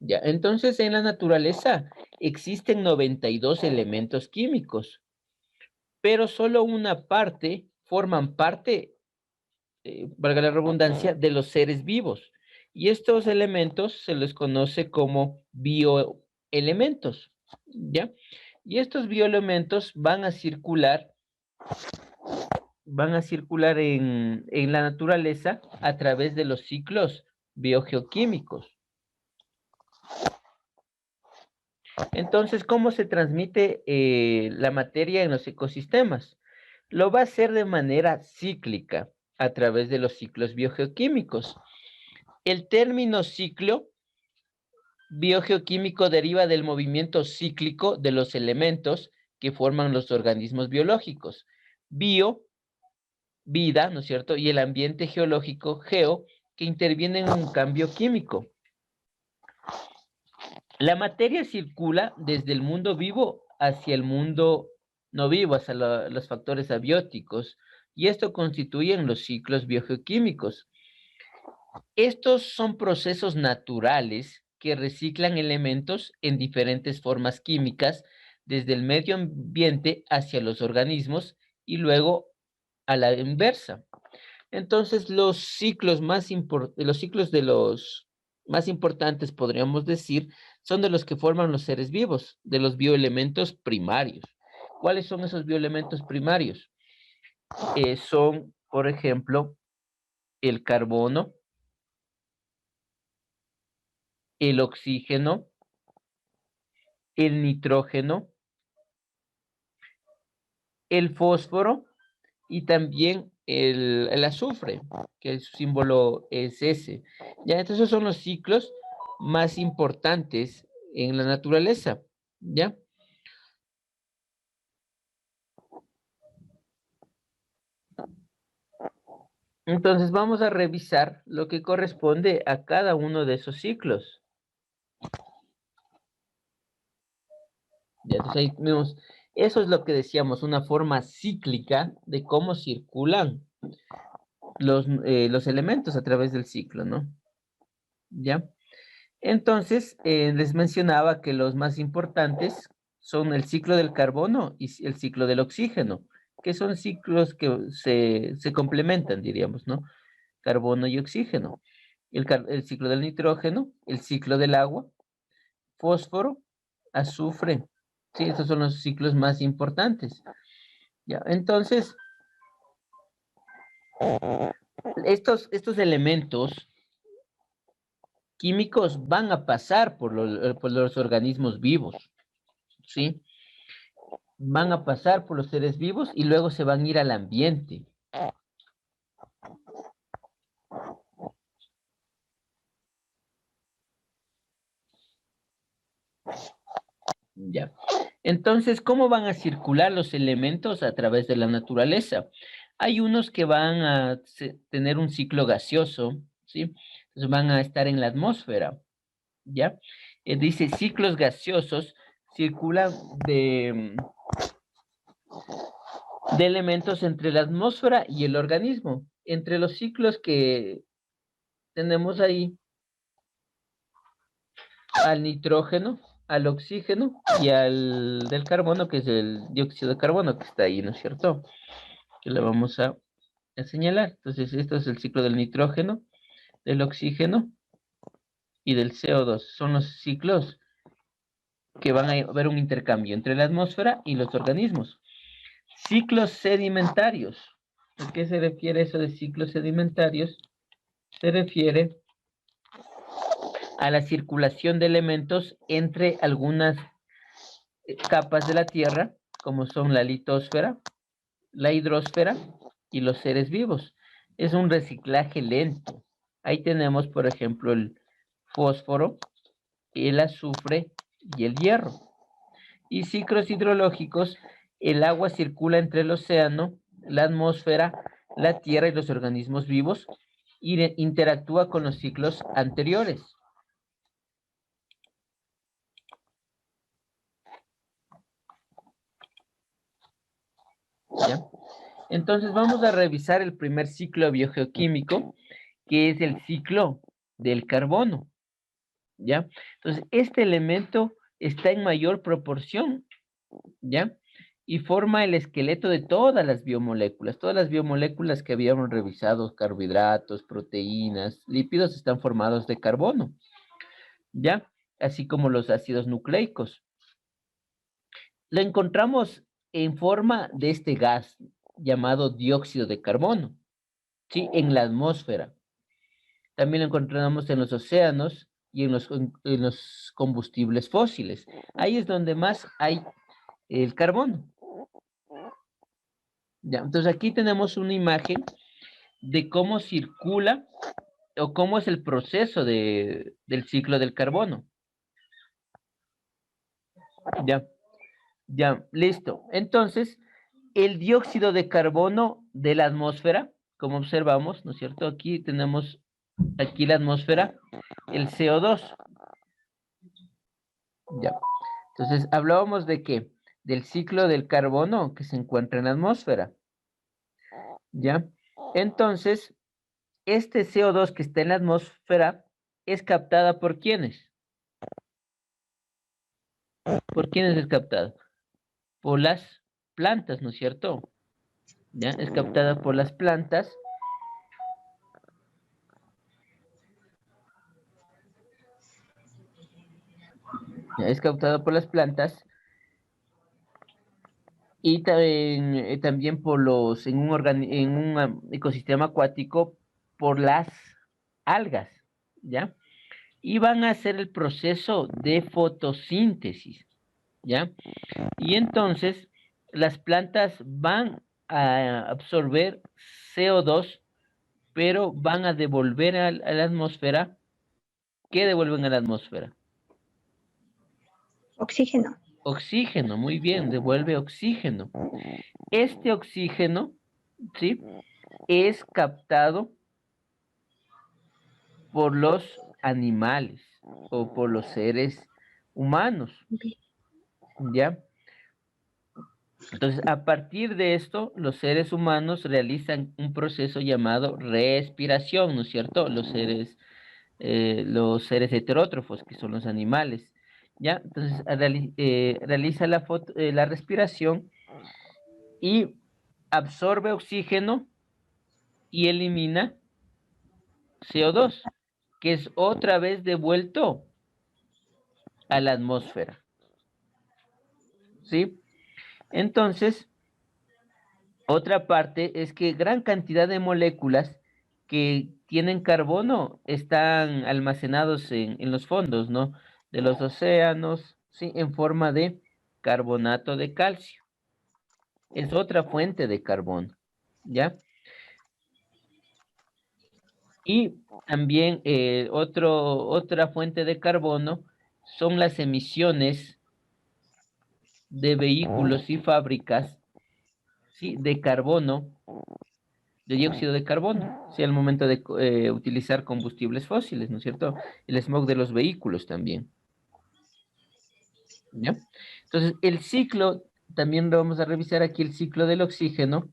Ya, entonces en la naturaleza existen 92 elementos químicos, pero solo una parte forman parte, valga la redundancia, de los seres vivos. Y estos elementos se les conoce como bioelementos, ¿ya? Y estos bioelementos van a circular en la naturaleza a través de los ciclos biogeoquímicos. Entonces, ¿cómo se transmite la materia en los ecosistemas? Lo va a hacer de manera cíclica a través de los ciclos biogeoquímicos. El término ciclo biogeoquímico deriva del movimiento cíclico de los elementos que forman los organismos biológicos. Bio, vida, ¿no es cierto? Y el ambiente geológico, geo, que intervienen en un cambio químico. La materia circula desde el mundo vivo hacia el mundo no vivo, hacia los factores abióticos, y esto constituyen los ciclos biogeoquímicos. Estos son procesos naturales que reciclan elementos en diferentes formas químicas desde el medio ambiente hacia los organismos y luego a la inversa. Entonces, los ciclos de los más importantes, podríamos decir, son de los que forman los seres vivos, de los bioelementos primarios. ¿Cuáles son esos bioelementos primarios? Son, por ejemplo, el carbono, el oxígeno, el nitrógeno, el fósforo y también el azufre, que su símbolo es ese. Ya, entonces esos son los ciclos más importantes en la naturaleza, ¿ya? Entonces vamos a revisar lo que corresponde a cada uno de esos ciclos. Ya, entonces ahí vemos, eso es lo que decíamos, una forma cíclica de cómo circulan los elementos a través del ciclo, ¿no? ¿Ya? Entonces, les mencionaba que los más importantes son el ciclo del carbono y el ciclo del oxígeno, que son ciclos que se complementan, diríamos, ¿no? Carbono y oxígeno. El ciclo del nitrógeno, el ciclo del agua, fósforo, azufre. Sí, estos son los ciclos más importantes. Ya, entonces, estos elementos químicos van a pasar por los organismos vivos, ¿sí? Van a pasar por los seres vivos y luego se van a ir al ambiente. Ya. Entonces, ¿cómo van a circular los elementos a través de la naturaleza? Hay unos que van a tener un ciclo gaseoso, ¿sí? Entonces van a estar en la atmósfera, ¿ya? Dice ciclos gaseosos circulan de elementos entre la atmósfera y el organismo. Entre los ciclos que tenemos ahí, al nitrógeno, al oxígeno y al del carbono, que es el dióxido de carbono que está ahí, ¿no es cierto? Que lo vamos a señalar. Entonces, esto es el ciclo del nitrógeno, del oxígeno y del CO2. Son los ciclos que van a haber un intercambio entre la atmósfera y los organismos. Ciclos sedimentarios. ¿A qué se refiere eso de ciclos sedimentarios? Se refiere a la circulación de elementos entre algunas capas de la Tierra, como son la litosfera, la hidrosfera y los seres vivos. Es un reciclaje lento. Ahí tenemos, por ejemplo, el fósforo, el azufre y el hierro. Y ciclos hidrológicos, el agua circula entre el océano, la atmósfera, la Tierra y los organismos vivos y interactúa con los ciclos anteriores. ¿Ya? Entonces vamos a revisar el primer ciclo biogeoquímico, que es el ciclo del carbono. ¿ya? Entonces, este elemento está en mayor proporción, ¿ya? Y forma el esqueleto de todas las biomoléculas que habíamos revisado, carbohidratos, proteínas, lípidos, están formados de carbono, ¿ya? Así como los ácidos nucleicos. Lo encontramos en forma de este gas llamado dióxido de carbono, ¿sí? En la atmósfera. También lo encontramos en los océanos y en los combustibles fósiles. Ahí es donde más hay el carbono. Ya, entonces aquí tenemos una imagen de cómo circula o cómo es el proceso del ciclo del carbono. Ya, ya, listo. Entonces, el dióxido de carbono de la atmósfera, como observamos, ¿no es cierto? Aquí tenemos, aquí la atmósfera, el CO2. Ya. Entonces, hablábamos de qué? Del ciclo del carbono que se encuentra en la atmósfera. ¿Ya? Entonces, este CO2 que está en la atmósfera es captada por ¿quiénes? ¿Por quiénes es captada? Por las plantas, ¿no es cierto? ¿Ya? Es captada por las plantas. ¿Ya? Es captada por las plantas y también por los, en un ecosistema acuático, por las algas, ¿ya? Y van a hacer el proceso de fotosíntesis, ¿ya? Y entonces las plantas van a absorber CO2, pero van a devolver a la atmósfera. ¿Qué devuelven a la atmósfera? Oxígeno. Oxígeno, muy bien, devuelve oxígeno. Este oxígeno, ¿sí? Es captado por los animales o por los seres humanos, ¿ya? Entonces, a partir de esto, los seres humanos realizan un proceso llamado respiración, ¿no es cierto? Los seres heterótrofos, que son los animales, ¿ya? Entonces, realiza la respiración y absorbe oxígeno y elimina CO2, que es otra vez devuelto a la atmósfera, ¿sí? Entonces, otra parte es que gran cantidad de moléculas que tienen carbono están almacenados en los fondos, ¿no? De los océanos, ¿sí? En forma de carbonato de calcio. Es otra fuente de carbono, ¿ya? Y también otra fuente de carbono son las emisiones de vehículos y fábricas, ¿sí? De carbono, de dióxido de carbono, ¿sí? Al momento de utilizar combustibles fósiles, ¿no es cierto? El smog de los vehículos también, ¿ya? Entonces, el ciclo, también lo vamos a revisar aquí, el ciclo del oxígeno,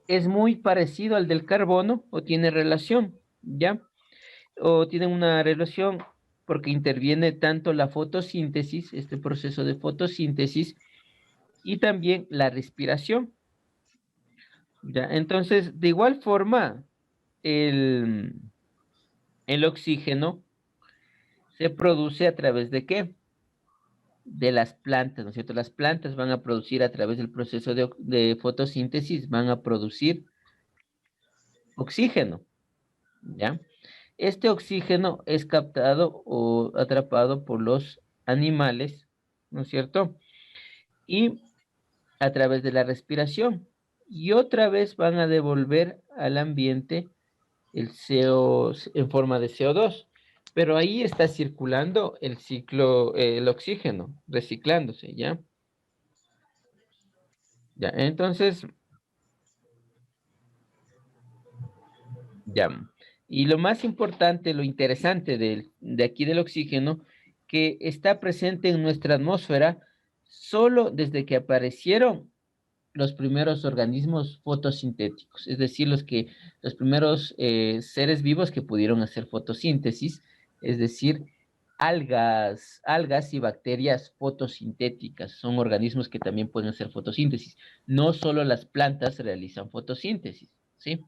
es muy parecido al del carbono o tiene relación, ¿ya? O tiene una relación porque interviene tanto la fotosíntesis, este proceso de fotosíntesis, y también la respiración, ¿ya? Entonces, de igual forma, el, el oxígeno se produce a través de ¿qué? De las plantas, ¿no es cierto? Las plantas van a producir a través del proceso de fotosíntesis, van a producir oxígeno, ¿ya? Este oxígeno es captado o atrapado por los animales, ¿no es cierto? Y a través de la respiración. Y otra vez van a devolver al ambiente el CO en forma de CO2. Pero ahí está circulando el ciclo, el oxígeno, reciclándose, ¿ya? Ya, entonces, ya. Y lo más importante, lo interesante de aquí del oxígeno, que está presente en nuestra atmósfera solo desde que aparecieron los primeros organismos fotosintéticos, es decir, los primeros seres vivos que pudieron hacer fotosíntesis, es decir, algas y bacterias fotosintéticas. Son organismos que también pueden hacer fotosíntesis. No solo las plantas realizan fotosíntesis, ¿sí?